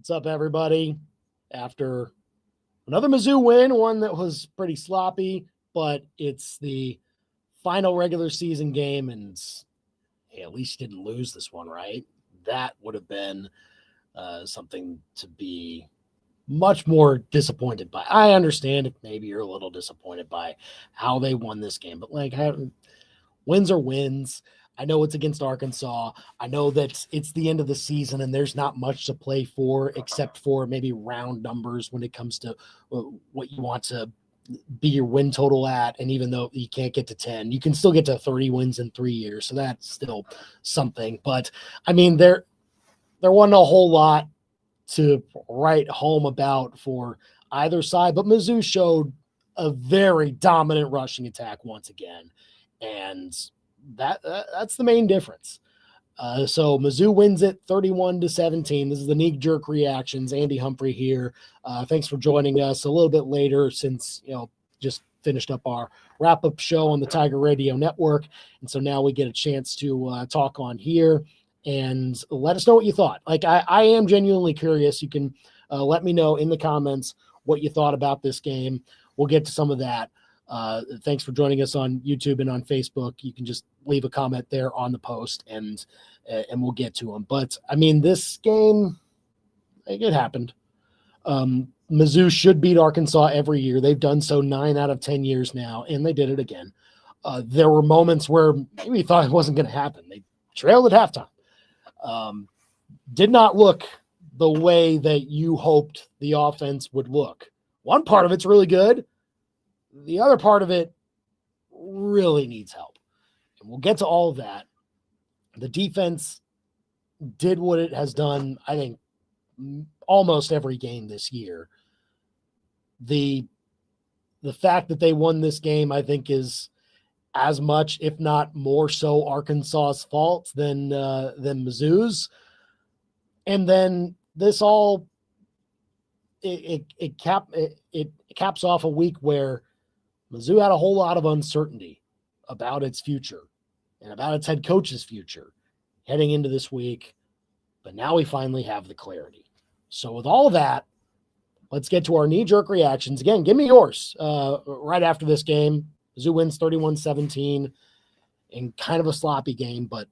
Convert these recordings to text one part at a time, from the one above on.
What's up, everybody? After another Mizzou win, one that was pretty sloppy, but it's the final regular season game, and hey, at least you didn't lose this one, right? That would have been something to be much more disappointed by. I understand if maybe you're a little disappointed by how they won this game, but wins are wins. I know it's against Arkansas. I know that it's the end of the season and there's not much to play for except for maybe round numbers when it comes to what you want to be your win total at. And even though you can't get to 10, you can still get to 30 wins in 3 years. So that's still something. But I mean, there wasn't a whole lot to write home about for either side, but Mizzou showed a very dominant rushing attack once again. And that's the main difference. So Mizzou wins it 31-17. This is the knee-jerk reactions. Andy Humphrey here. Thanks for joining us a little bit later since, just finished up our wrap-up show on the Tiger Radio Network. And so now we get a chance to talk on here and let us know what you thought. I am genuinely curious. You can let me know in the comments what you thought about this game. We'll get to some of that. Thanks for joining us on YouTube and on Facebook. You can just leave a comment there on the post and we'll get to them. But I mean, this game, it happened. Mizzou should beat Arkansas every year. They've done so 9 out of 10 years now, and they did it again. There were moments where maybe we thought it wasn't going to happen. They trailed at halftime. Did not look the way that you hoped the offense would look. One part of it's really good. The other part of it really needs help. And we'll get to all of that. The defense did what it has done, I think, almost every game this year. The fact that they won this game, I think, is as much, if not more so, Arkansas's fault than Mizzou's. And then this all it caps off a week where Mizzou had a whole lot of uncertainty about its future and about its head coach's future heading into this week. But now we finally have the clarity. So with all of that, let's get to our knee-jerk reactions. Again, give me yours right after this game. Mizzou wins 31-17 in kind of a sloppy game, but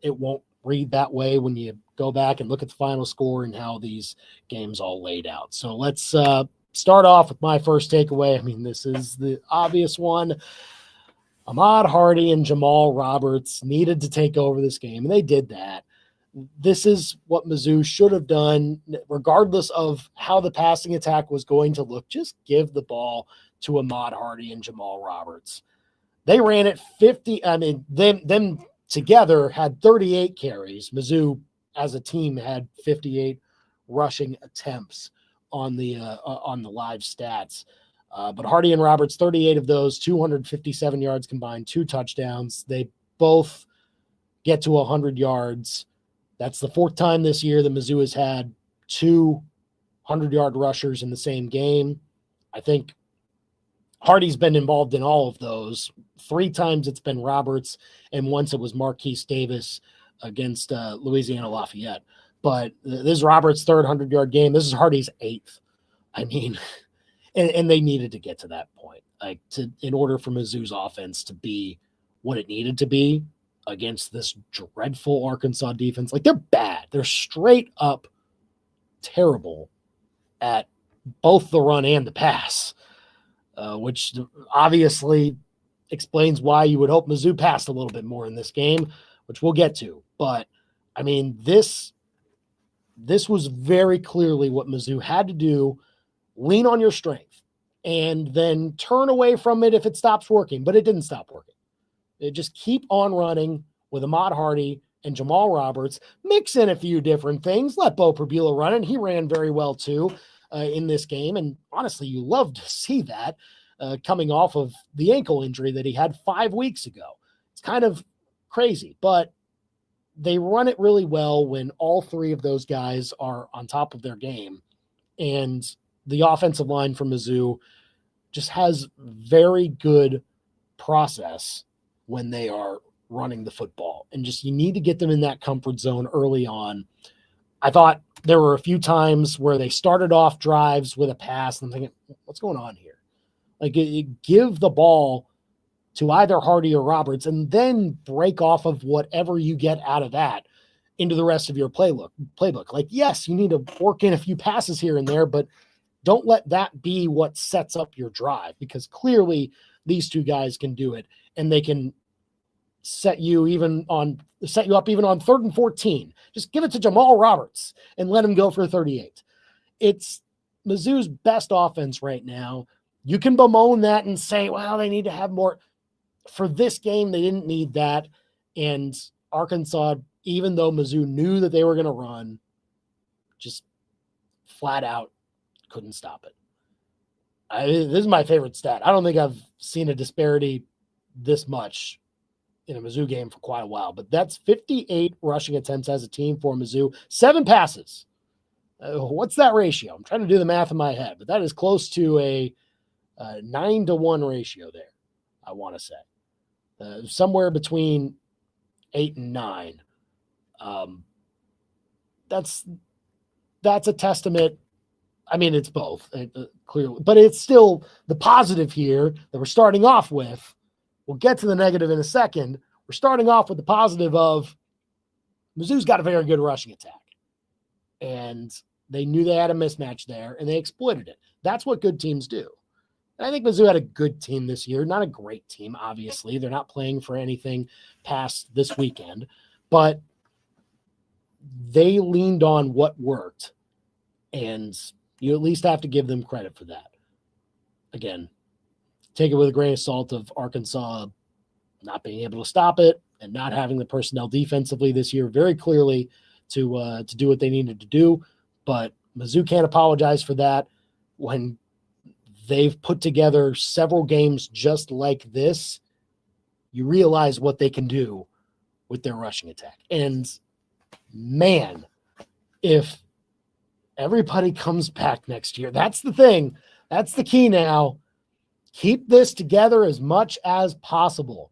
it won't read that way when you go back and look at the final score and how these games all laid out. So let's start off with my first takeaway. I mean, this is the obvious one. Ahmad Hardy and Jamal Roberts needed to take over this game, and they did that. This is what Mizzou should have done, regardless of how the passing attack was going to look. Just give the ball to Ahmad Hardy and Jamal Roberts. They ran it 50. I mean, them together had 38 carries. Mizzou, as a team, had 58 rushing attempts on the live stats. But Hardy and Roberts, 38 of those, 257 yards combined, 2 touchdowns. They both get to 100 yards. That's the 4th time this year that Mizzou has had 2 100-yard rushers in the same game. I think Hardy's been involved in all of those. 3 times it's been Roberts, and once it was Marquise Davis against Louisiana Lafayette. But this is Roberts' 3rd 100-yard game. This is Hardy's 8th. I mean, and they needed to get to that point, in order for Mizzou's offense to be what it needed to be against this dreadful Arkansas defense. They're bad. They're straight up terrible at both the run and the pass, which obviously explains why you would hope Mizzou passed a little bit more in this game, which we'll get to. But, I mean, this was very clearly what Mizzou had to do. Lean on your strength and then turn away from it if it stops working. But it didn't stop working. It just keep on running with Ahmad Hardy and Jamal Roberts. Mix in a few different things. Let Bo Prabula run it. He ran very well too in this game. And honestly, you love to see that coming off of the ankle injury that he had 5 weeks ago. It's kind of crazy, but they run it really well when all 3 of those guys are on top of their game. And the offensive line from Mizzou just has very good process when they are running the football. And just, you need to get them in that comfort zone early on. I thought there were a few times where they started off drives with a pass, and I'm thinking, what's going on here? Like, give the ball to either Hardy or Roberts, and then break off of whatever you get out of that into the rest of your playbook. Like, yes, you need to work in a few passes here and there, but don't let that be what sets up your drive, because clearly these two guys can do it, and they can set you up even on 3rd and 14. Just give it to Jamal Roberts and let him go for 38. It's Mizzou's best offense right now. You can bemoan that and say, well, they need to have more. For this game, they didn't need that. And Arkansas, even though Mizzou knew that they were going to run, just flat out couldn't stop it. This is my favorite stat. I don't think I've seen a disparity this much in a Mizzou game for quite a while, but that's 58 rushing attempts as a team for Mizzou, 7 passes. What's that ratio? I'm trying to do the math in my head, but that is close to a 9-to-1 ratio there, I want to say. Somewhere between 8 and 9. That's a testament. I mean, it's both, clearly, but it's still the positive here that we're starting off with. We'll get to the negative in a second. We're starting off with the positive of Mizzou's got a very good rushing attack, and they knew they had a mismatch there, and they exploited it. That's what good teams do. And I think Mizzou had a good team this year, not a great team, obviously. They're not playing for anything past this weekend, but they leaned on what worked, and you at least have to give them credit for that. Again, take it with a grain of salt of Arkansas not being able to stop it and not having the personnel defensively this year very clearly to do what they needed to do. But Mizzou can't apologize for that when they've put together several games just like this. You realize what they can do with their rushing attack. And man, if everybody comes back next year, that's the thing. That's the key now. Keep this together as much as possible.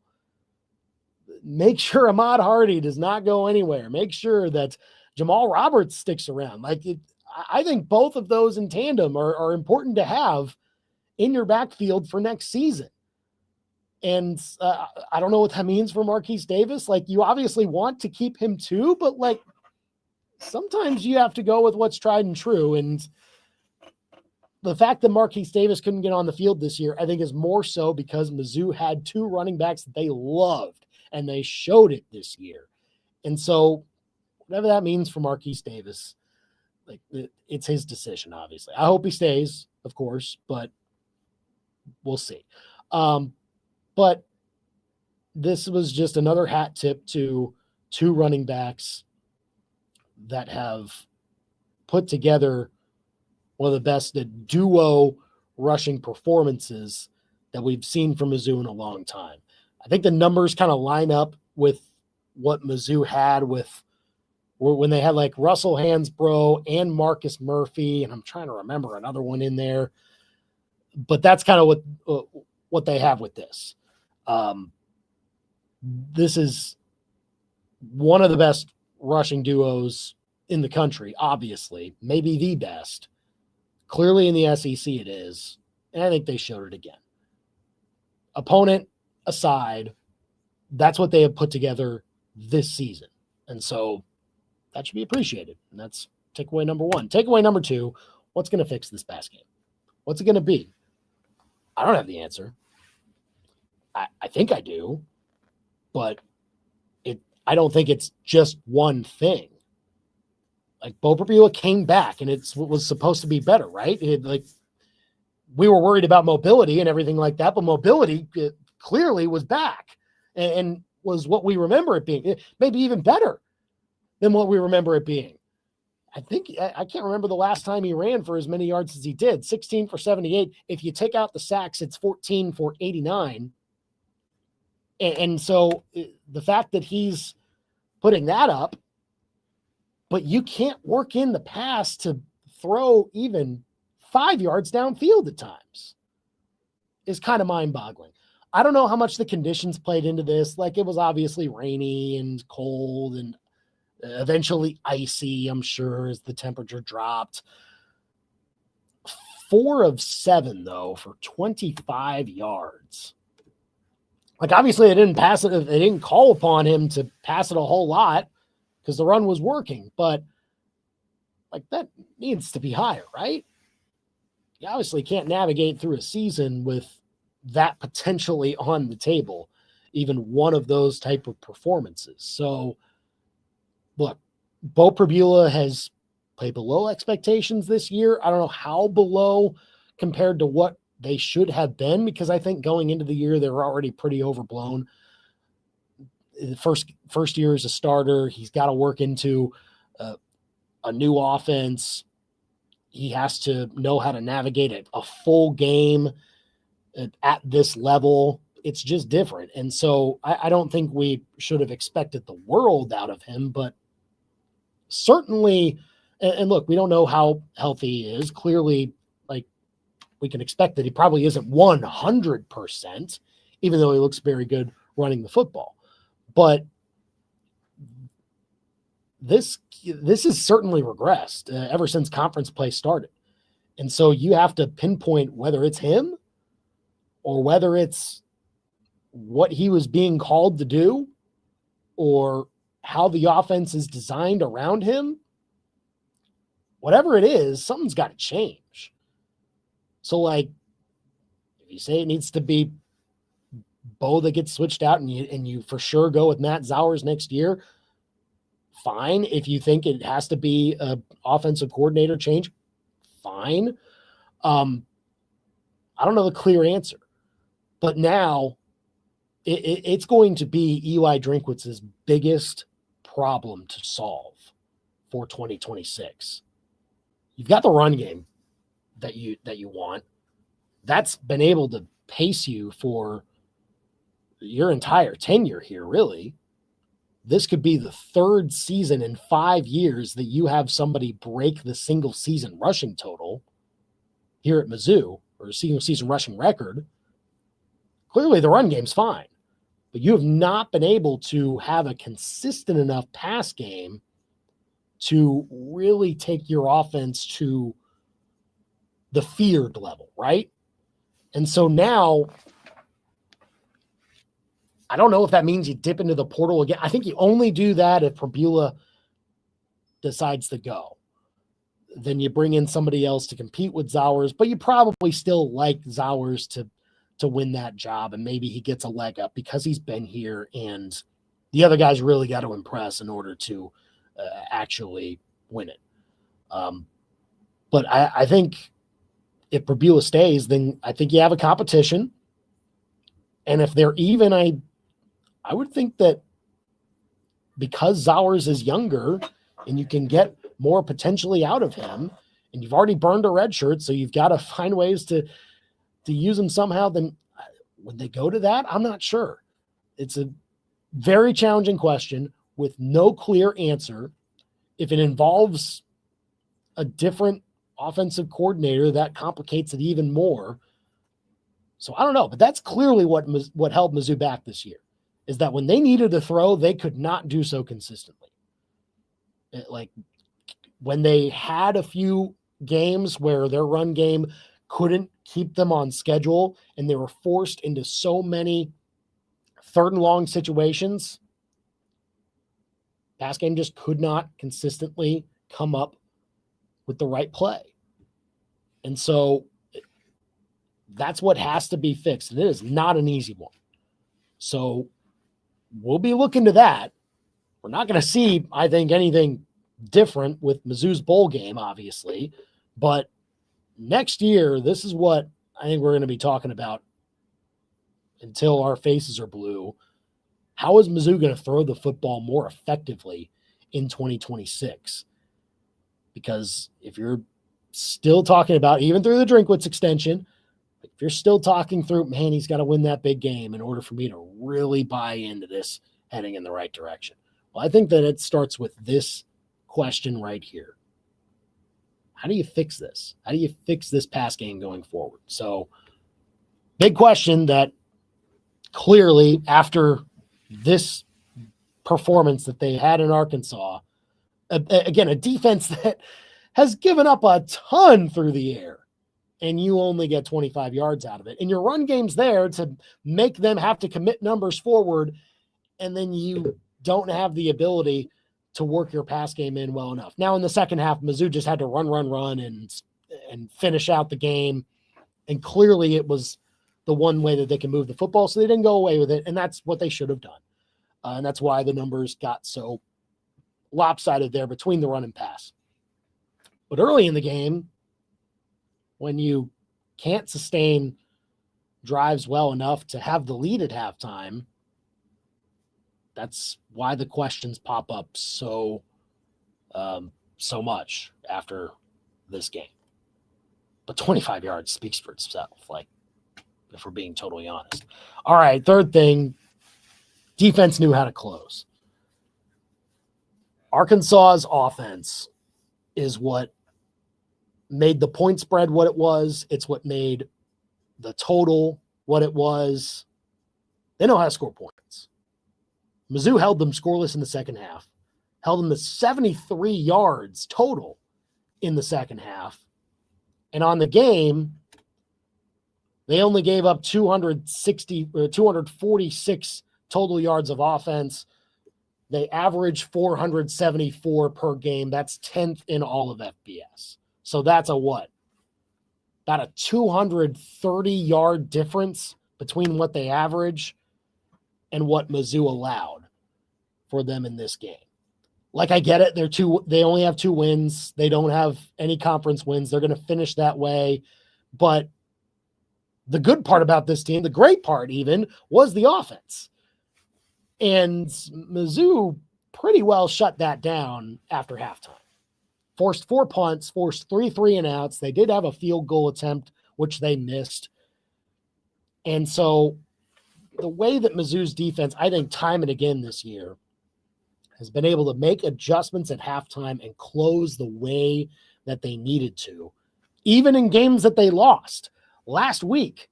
Make sure Ahmad Hardy does not go anywhere. Make sure that Jamal Roberts sticks around. I think both of those in tandem are important to have in your backfield for next season. And I don't know what that means for Marquise Davis. You obviously want to keep him too, but sometimes you have to go with what's tried and true. And the fact that Marquise Davis couldn't get on the field this year, I think, is more so because Mizzou had 2 running backs that they loved, and they showed it this year. And so whatever that means for Marquise Davis, it's his decision, obviously. I hope he stays, of course, but we'll see. But this was just another hat tip to 2 running backs that have put together one of the best duo rushing performances that we've seen from Mizzou in a long time. I think the numbers kind of line up with what Mizzou had when they had Russell Hansbrough and Marcus Murphy, and I'm trying to remember another one in there, but that's kind of what they have with this. This is one of the best rushing duos in the country, obviously, maybe the best. Clearly in the SEC it is, and I think they showed it again. Opponent aside, that's what they have put together this season. And so that should be appreciated. And that's takeaway number 1. Takeaway number 2, what's going to fix this pass game? What's it going to be? I don't have the answer. I think I do, but I don't think it's just one thing. Bo Prabula came back, and it was supposed to be better, right? We were worried about mobility and everything like that, but mobility clearly was back and was what we remember it being. Maybe even better than what we remember it being. I can't remember the last time he ran for as many yards as he did. 16 for 78. If you take out the sacks, it's 14 for 89. And so the fact that he's putting that up, but you can't work in the pass to throw even 5 yards downfield at times, is kind of mind-boggling. I don't know how much the conditions played into this. It was obviously rainy and cold, and Eventually icy, I'm sure, as the temperature dropped. 4 of 7, though, for 25 yards. Like, obviously, they didn't pass it. They didn't call upon him to pass it a whole lot because the run was working. But, like, that needs to be higher, right? You obviously can't navigate through a season with that potentially on the table, even one of those type of performances. So, look, Bo Pribula has played below expectations this year. I don't know how below compared to what they should have been, because I think going into the year, they were already pretty overblown. The first year as a starter, he's got to work into a new offense. He has to know how to navigate a full game at this level. It's just different. And so I don't think we should have expected the world out of him, but certainly, and look, we don't know how healthy he is. Clearly, like, we can expect that he probably isn't 100%, even though he looks very good running the football. But this has certainly regressed ever since conference play started. And so you have to pinpoint whether it's him or whether it's what he was being called to do or how the offense is designed around him. Whatever it is, something's got to change. So, like, if you say it needs to be Bo that gets switched out and you for sure go with Matt Zowers next year, fine. If you think it has to be an offensive coordinator change, fine. I don't know the clear answer. But now it's going to be Eli Drinkwitz's biggest problem to solve for 2026. You've got the run game that you want. That's been able to pace you for your entire tenure here, really. This could be the 3rd season in 5 years that you have somebody break the single season rushing total here at Mizzou, or single season rushing record. Clearly the run game's fine, but you have not been able to have a consistent enough pass game to really take your offense to the feared level, right? And so now, I don't know if that means you dip into the portal again. I think you only do that if Pribula decides to go. Then you bring in somebody else to compete with Zowers, but you probably still like Zowers to win that job, and maybe he gets a leg up because he's been here, and the other guys really got to impress in order to actually win it. But I think if Pribula stays, then I think you have a competition. And if they're even, I would think that because Zowers is younger and you can get more potentially out of him, and you've already burned a red shirt, so you've got to find ways to use him somehow, then would they go to that? I'm not sure. It's a very challenging question with no clear answer. If it involves a different offensive coordinator, that complicates it even more. So I don't know, but that's clearly what held Mizzou back this year, is that when they needed to throw, they could not do so consistently. Like, when they had a few games where their run game couldn't keep them on schedule and they were forced into so many 3rd and long situations, pass game just could not consistently come up with the right play. And so that's what has to be fixed. And it is not an easy one. So we'll be looking to that. We're not going to see, I think, anything different with Mizzou's bowl game, obviously. But next year, this is what I think we're going to be talking about until our faces are blue. How is Mizzou going to throw the football more effectively in 2026? Because if you're still talking about, even through the Drinkwitz extension, if you're still talking through, man, he's got to win that big game in order for me to really buy into this heading in the right direction. Well, I think that it starts with this question right here. How do you fix this? How do you fix this pass game going forward? So, big question that clearly, after this performance that they had in Arkansas, Again, a defense that has given up a ton through the air, and you only get 25 yards out of it. And your run game's there to make them have to commit numbers forward, and then you don't have the ability to work your pass game in well enough. Now, in the second half, Mizzou just had to run, and finish out the game. And clearly it was the one way that they can move the football, so they didn't go away with it, and that's what they should have done. And that's why the numbers got so lopsided there between the run and pass. But early in the game, when you can't sustain drives well enough to have the lead at halftime, that's why the questions pop up so much after this game. But 25 yards speaks for itself, like, if we're being totally honest. All right, third thing, defense knew how to close. Arkansas's offense is what made the point spread what it was. It's what made the total what it was. They know how to score points. Mizzou held them scoreless in the second half, held them to 73 yards total in the second half. And on the game, they only gave up 246 total yards of offense. They average 474 per game. That's 10th in all of FBS. So that's a what? About a 230-yard difference between what they average and what Mizzou allowed for them in this game. Like, I get it. They only have 2 wins. They don't have any conference wins. They're going to finish that way. But the good part about this team, the great part even, was the offense. And Mizzou pretty well shut that down after halftime. Forced 4 punts, forced 3 3-and-outs. They did have a field goal attempt, which they missed. And so the way that Mizzou's defense, I think time and again this year, has been able to make adjustments at halftime and close the way that they needed to, even in games that they lost. Last week,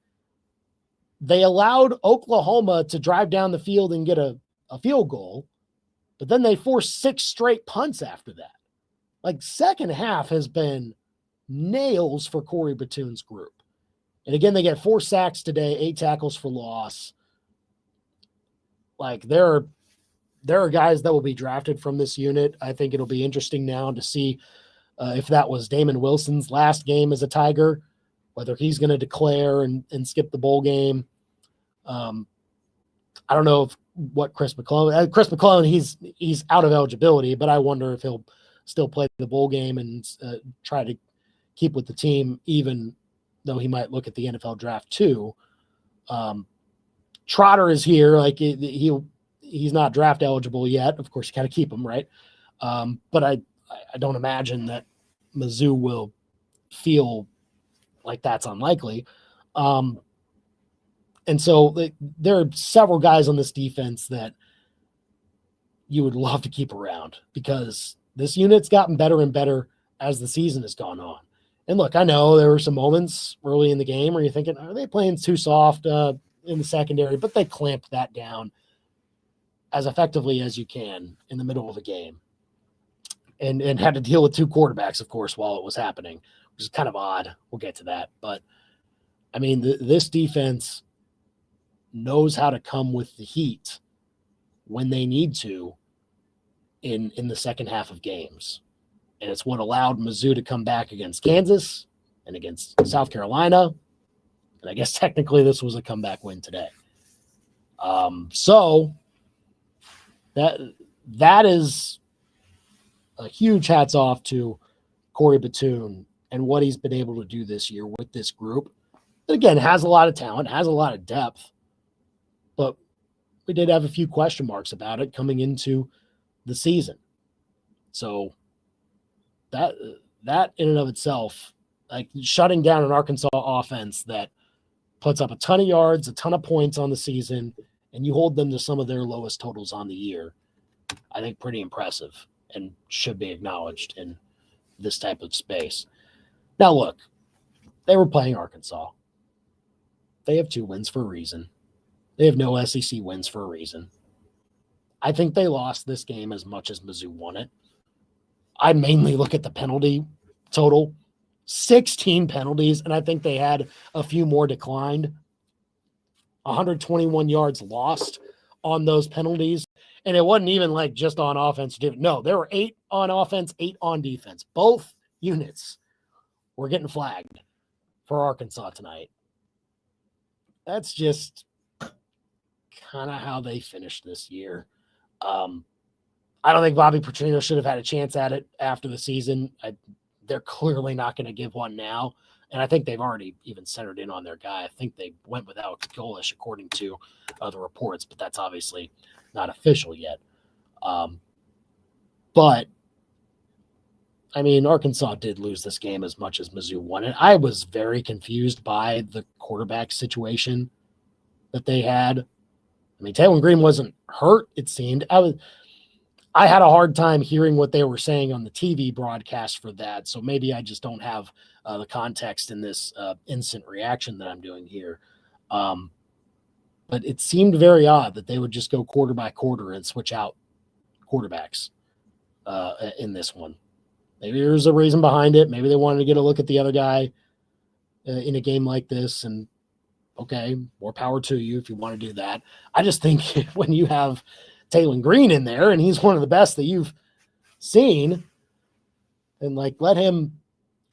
they allowed Oklahoma to drive down the field and get a field goal, but then they forced 6 straight punts after that. Like, second half has been nails for Corey Batoon's group. And again, they get 4 sacks today, 8 tackles for loss. Like, there are guys that will be drafted from this unit. I think it'll be interesting now to see if that was Damon Wilson's last game as a Tiger, whether he's going to declare and skip the bowl game. I don't know what Chris McClellan, he's out of eligibility, but I wonder if he'll still play the bowl game and try to keep with the team, even though he might look at the NFL draft too. Trotter is here. Like, he's not draft eligible yet. Of course, you got to keep him, right? But I don't imagine that Mizzou will feel like that's unlikely. And so there are several guys on this defense that you would love to keep around, because this unit's gotten better and better as the season has gone on. And look, I know there were some moments early in the game where you're thinking, are they playing too soft in the secondary? But they clamped that down as effectively as you can in the middle of a game, and had to deal with 2 quarterbacks, of course, while it was happening, which is kind of odd. We'll get to that. But, I mean, this defense knows how to come with the heat when they need to in the second half of games. And it's what allowed Mizzou to come back against Kansas and against South Carolina. And I guess technically this was a comeback win today. So that is a huge hats off to Corey Batoon and what he's been able to do this year with this group. That, again, has a lot of talent, has a lot of depth, but we did have a few question marks about it coming into the season. So that in and of itself, like, shutting down an Arkansas offense that puts up a ton of yards, a ton of points on the season, and you hold them to some of their lowest totals on the year, I think pretty impressive and should be acknowledged in this type of space. Now, look, they were playing Arkansas. They have 2 wins for a reason. They have no SEC wins for a reason. I think they lost this game as much as Mizzou won it. I mainly look at the penalty total. 16 penalties, and I think they had a few more declined. 121 yards lost on those penalties. And it wasn't even like just on offense. No, there were 8 on offense, 8 on defense. Both units were getting flagged for Arkansas tonight. That's just kind of how they finished this year. I don't think Bobby Petrino should have had a chance at it after the season. They're clearly not going to give one now. And I think they've already even centered in on their guy. I think they went without Golish, according to the reports, but that's obviously not official yet. But, I mean, Arkansas did lose this game as much as Mizzou won it. I was very confused by the quarterback situation that they had. I mean, Taylor Green wasn't hurt, it seemed. I had a hard time hearing what they were saying on the TV broadcast for that, so maybe I just don't have the context in this instant reaction that I'm doing here. But it seemed very odd that they would just go quarter by quarter and switch out quarterbacks in this one. Maybe there's a reason behind it. Maybe they wanted to get a look at the other guy in a game like this, and okay, more power to you if you want to do that. I just think when you have Taylor Green in there, and he's one of the best that you've seen, and like let him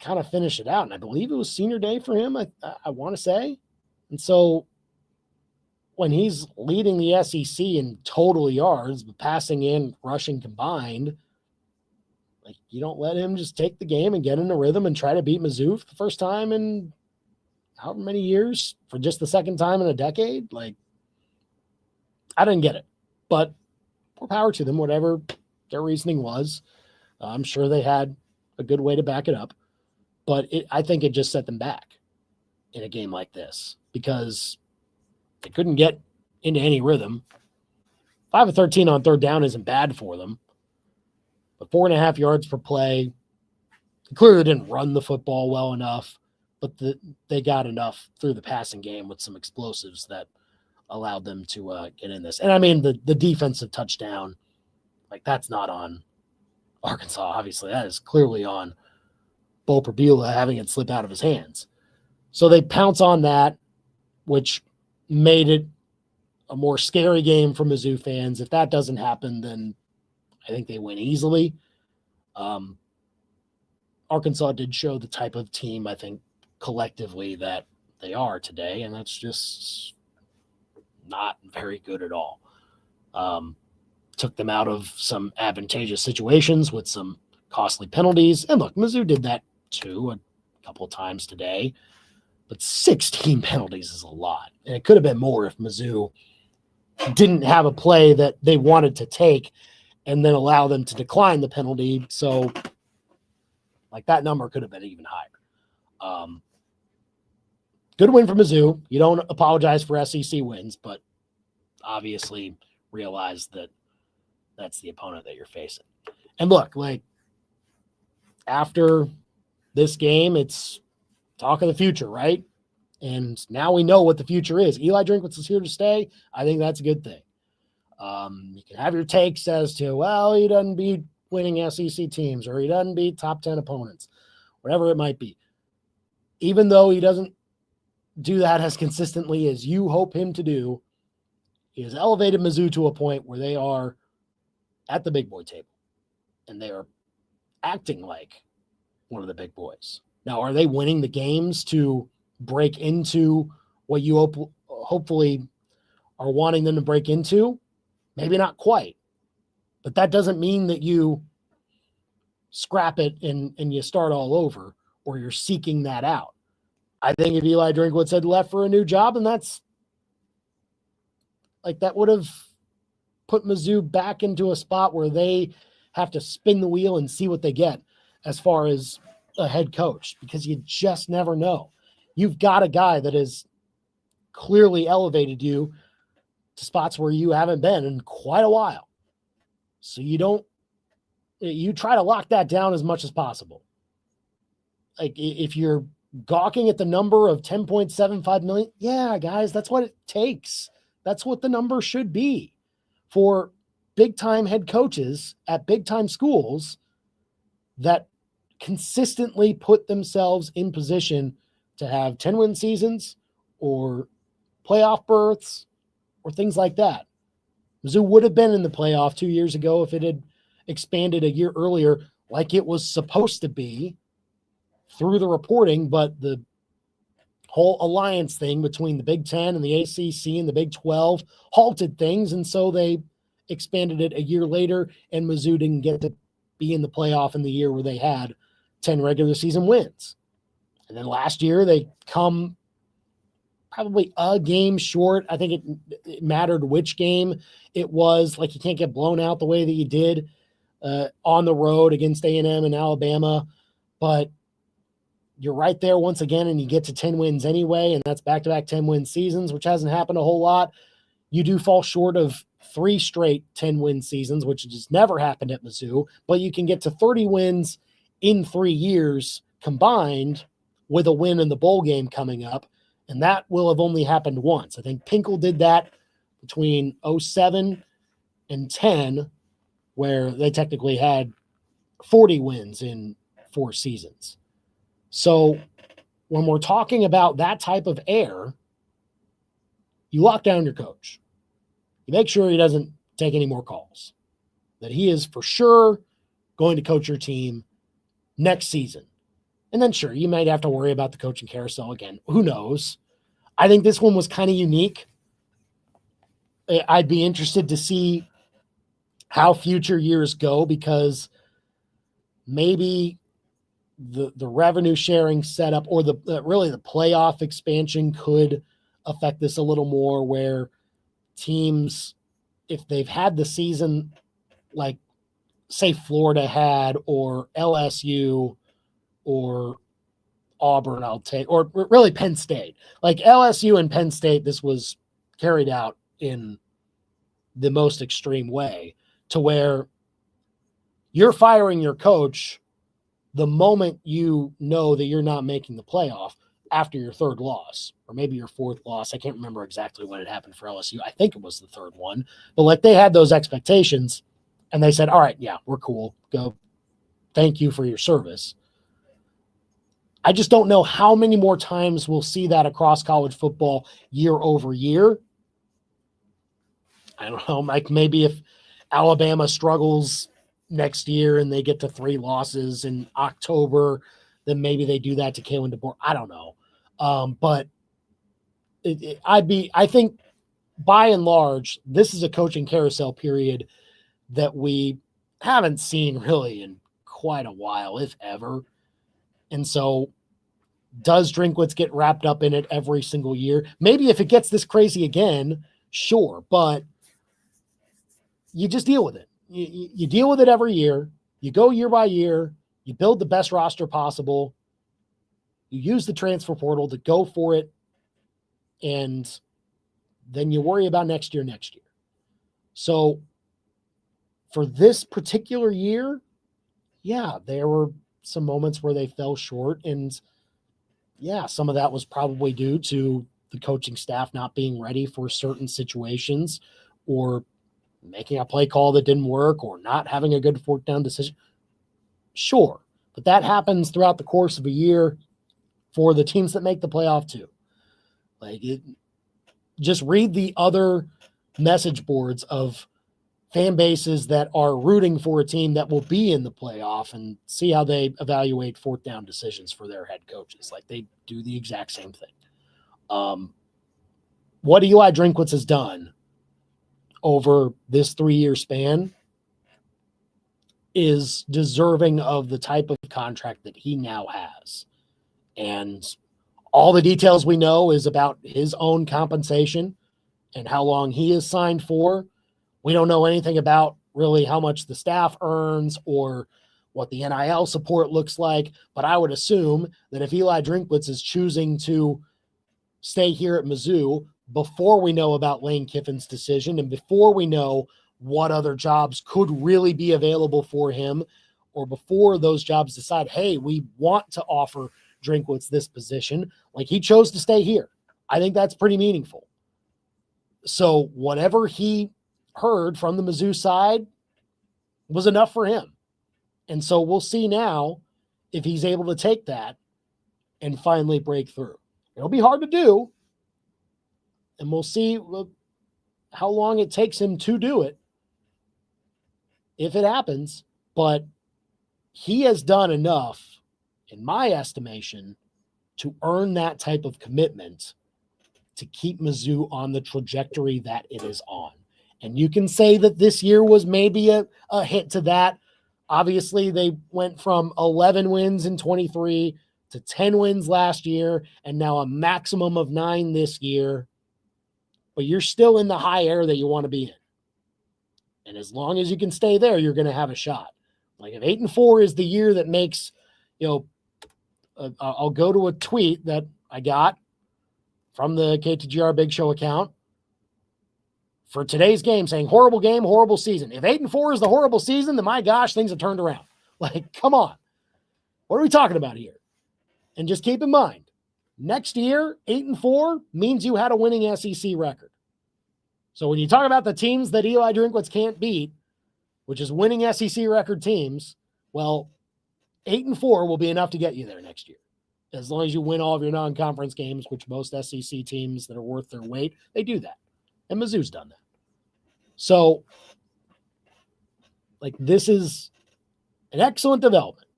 kind of finish it out. And I believe it was senior day for him, I want to say. And so when he's leading the SEC in total yards, but passing and rushing combined, like you don't let him just take the game and get in a rhythm and try to beat Mizzou for the first time in however many years, for just the second time in a decade. Like, I didn't get it, but more power to them, whatever their reasoning was. I'm sure they had a good way to back it up, but I think it just set them back in a game like this because they couldn't get into any rhythm. 5 of 13 on third down isn't bad for them, but 4.5 yards per play. They clearly didn't run the football well enough, but they got enough through the passing game with some explosives that allowed them to get in this. And I mean, the defensive touchdown, like that's not on Arkansas, obviously. That is clearly on Bo Perbula having it slip out of his hands. So they pounce on that, which made it a more scary game for Mizzou fans. If that doesn't happen, then I think they win easily. Arkansas did show the type of team, I think, collectively that they are today, and that's just not very good at all. Took them out of some advantageous situations with some costly penalties. And look, Mizzou did that too a couple of times today, but 16 penalties is a lot. And it could have been more if Mizzou didn't have a play that they wanted to take and then allow them to decline the penalty. So like that number could have been even higher. Good win for Mizzou. You don't apologize for SEC wins, but obviously realize that that's the opponent that you're facing. And look, like after this game, it's talk of the future, right? And now we know what the future is. Eli Drinkwitz is here to stay. I think that's a good thing. You can have your takes as to, well, he doesn't beat winning SEC teams or he doesn't beat top 10 opponents, whatever it might be. Even though he doesn't do that as consistently as you hope him to do, he has elevated Mizzou to a point where they are at the big boy table and they are acting like one of the big boys. Now, are they winning the games to break into what you hopefully are wanting them to break into? Maybe not quite, but that doesn't mean that you scrap it and you start all over or you're seeking that out. I think if Eli Drinkwitz had left for a new job, and that's like that would have put Mizzou back into a spot where they have to spin the wheel and see what they get as far as a head coach, because you just never know. You've got a guy that has clearly elevated you to spots where you haven't been in quite a while. So you try to lock that down as much as possible. Like if you're gawking at the number of 10.75 million, yeah, guys, that's what it takes. That's what the number should be for big time head coaches at big time schools that consistently put themselves in position to have 10-win seasons or playoff berths or things like that. Mizzou would have been in the playoff 2 years ago if it had expanded a year earlier like it was supposed to be through the reporting, but the whole alliance thing between the Big Ten and the ACC and the Big 12 halted things, and so they expanded it a year later, and Mizzou didn't get to be in the playoff in the year where they had 10 regular season wins. And then last year they come probably a game short. I think it mattered which game it was. Like, you can't get blown out the way that you did on the road against A&M and Alabama, but you're right there once again, and you get to 10 wins anyway, and that's back-to-back 10-win seasons, which hasn't happened a whole lot. You do fall short of 3 straight 10-win seasons, which just never happened at Mizzou, but you can get to 30 wins in 3 years combined with a win in the bowl game coming up, and that will have only happened once. I think Pinkel did that between 07 and 10, where they technically had 40 wins in 4 seasons. So when we're talking about that type of air, you lock down your coach. You make sure he doesn't take any more calls, that he is for sure going to coach your team next season. And then sure, you might have to worry about the coaching carousel again. Who knows? I think this one was kind of unique. I'd be interested to see how future years go, because maybe the revenue sharing setup or really the playoff expansion could affect this a little more, where teams, if they've had the season like say Florida had, or LSU or Auburn, I'll take, or really Penn State, like LSU and Penn State, this was carried out in the most extreme way, to where you're firing your coach the moment you know that you're not making the playoff after your 3rd loss, or maybe your 4th loss. I can't remember exactly when it happened for LSU. I think it was the 3rd one, but like, they had those expectations and they said, all right, yeah, we're cool. Go. Thank you for your service. I just don't know how many more times we'll see that across college football year over year. I don't know, like maybe if Alabama struggles next year and they get to 3 losses in October, then maybe they do that to Kalen DeBoer. I don't know. But I think by and large, this is a coaching carousel period that we haven't seen really in quite a while, if ever. And so does Drinkwitz get wrapped up in it every single year? Maybe if it gets this crazy again, sure, but you just deal with it. You deal with it every year. You go year by year. You build the best roster possible. You use the transfer portal to go for it. And then you worry about next year. So for this particular year, yeah, there were some moments where they fell short. And yeah, some of that was probably due to the coaching staff not being ready for certain situations, or making a play call that didn't work, or not having a good 4th down decision. Sure. But that happens throughout the course of a year for the teams that make the playoff too. Just read the other message boards of fan bases that are rooting for a team that will be in the playoff, and see how they evaluate 4th down decisions for their head coaches. Like, they do the exact same thing. What Eli Drinkwitz has done over this 3-year span is deserving of the type of contract that he now has. And all the details we know is about his own compensation and how long he is signed for. We don't know anything about really how much the staff earns or what the NIL support looks like, but I would assume that if Eli Drinkwitz is choosing to stay here at Mizzou, before we know about Lane Kiffin's decision and before we know what other jobs could really be available for him, or before those jobs decide, hey, we want to offer Drinkwitz this position, like, he chose to stay here. I think that's pretty meaningful. So whatever he heard from the Mizzou side was enough for him. And so we'll see now if he's able to take that and finally break through. It'll be hard to do, and we'll see how long it takes him to do it if it happens. But he has done enough, in my estimation, to earn that type of commitment to keep Mizzou on the trajectory that it is on. And you can say that this year was maybe a hit to that. Obviously, they went from 11 wins in 23 to 10 wins last year, and now a maximum of 9 this year. But you're still in the high air that you want to be in. And as long as you can stay there, you're going to have a shot. Like if 8-4 is the year that makes, I'll go to a tweet that I got from the KTGR Big Show account for today's game saying, horrible game, horrible season. If 8-4 is the horrible season, then my gosh, things have turned around. Like, come on. What are we talking about here? And just keep in mind, next year, 8-4 means you had a winning SEC record. So when you talk about the teams that Eli Drinkwitz can't beat, which is winning SEC record teams, well, 8-4 will be enough to get you there next year. As long as you win all of your non-conference games, which most SEC teams that are worth their weight, they do that. And Mizzou's done that. So, this is an excellent development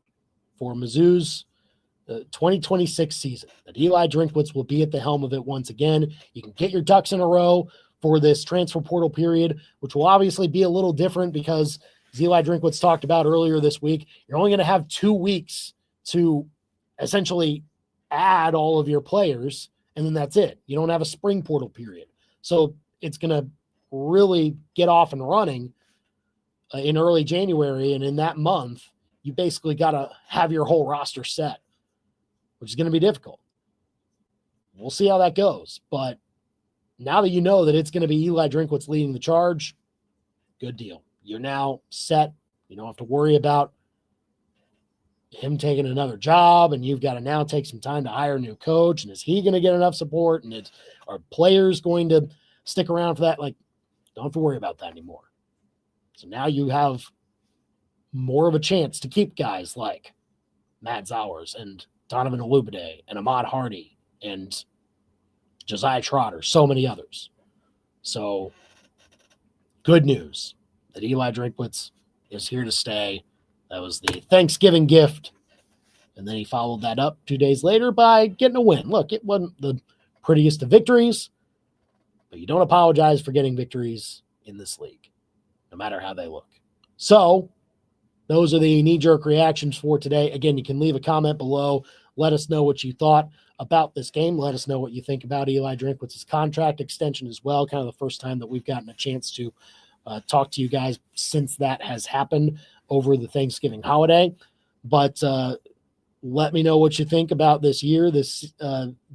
for Mizzou's 2026 season. That Eli Drinkwitz will be at the helm of it once again. You can get your ducks in a row for this transfer portal period, which will obviously be a little different because, as Eli Drinkwitz talked about earlier this week, you're only going to have 2 weeks to essentially add all of your players, and then that's it. You don't have a spring portal period. So it's going to really get off and running in early January, and in that month, you basically got to have your whole roster set, which is going to be difficult. We'll see how that goes, but now that you know that it's going to be Eli Drinkwitz leading the charge, good deal. You're now set. You don't have to worry about him taking another job, and you've got to now take some time to hire a new coach. And is he going to get enough support? And are players going to stick around for that? Don't have to worry about that anymore. So now you have more of a chance to keep guys like Matt Zowers and Donovan Olubade and Ahmad Hardy and Josiah Trotter, so many others. So good news that Eli Drinkwitz is here to stay. That was the Thanksgiving gift. And then he followed that up 2 days later by getting a win. Look, it wasn't the prettiest of victories, but you don't apologize for getting victories in this league, no matter how they look. So those are the knee-jerk reactions for today. Again, you can leave a comment below. Let us know what you thought about this game. Let us know what you think about Eli Drinkwitz's contract extension as well. Kind of the first time that we've gotten a chance to talk to you guys since that has happened over the Thanksgiving holiday. But let me know what you think about this year, this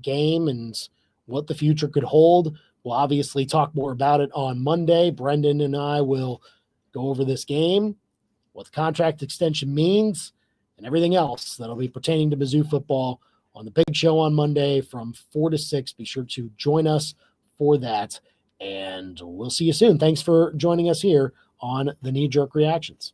game, and what the future could hold. We'll obviously talk more about it on Monday. Brendan and I will go over this game, what the contract extension means, and everything else that'll be pertaining to Mizzou football on the Big Show on Monday from 4 to 6. Be sure to join us for that, and we'll see you soon. Thanks for joining us here on the Knee Jerk Reactions.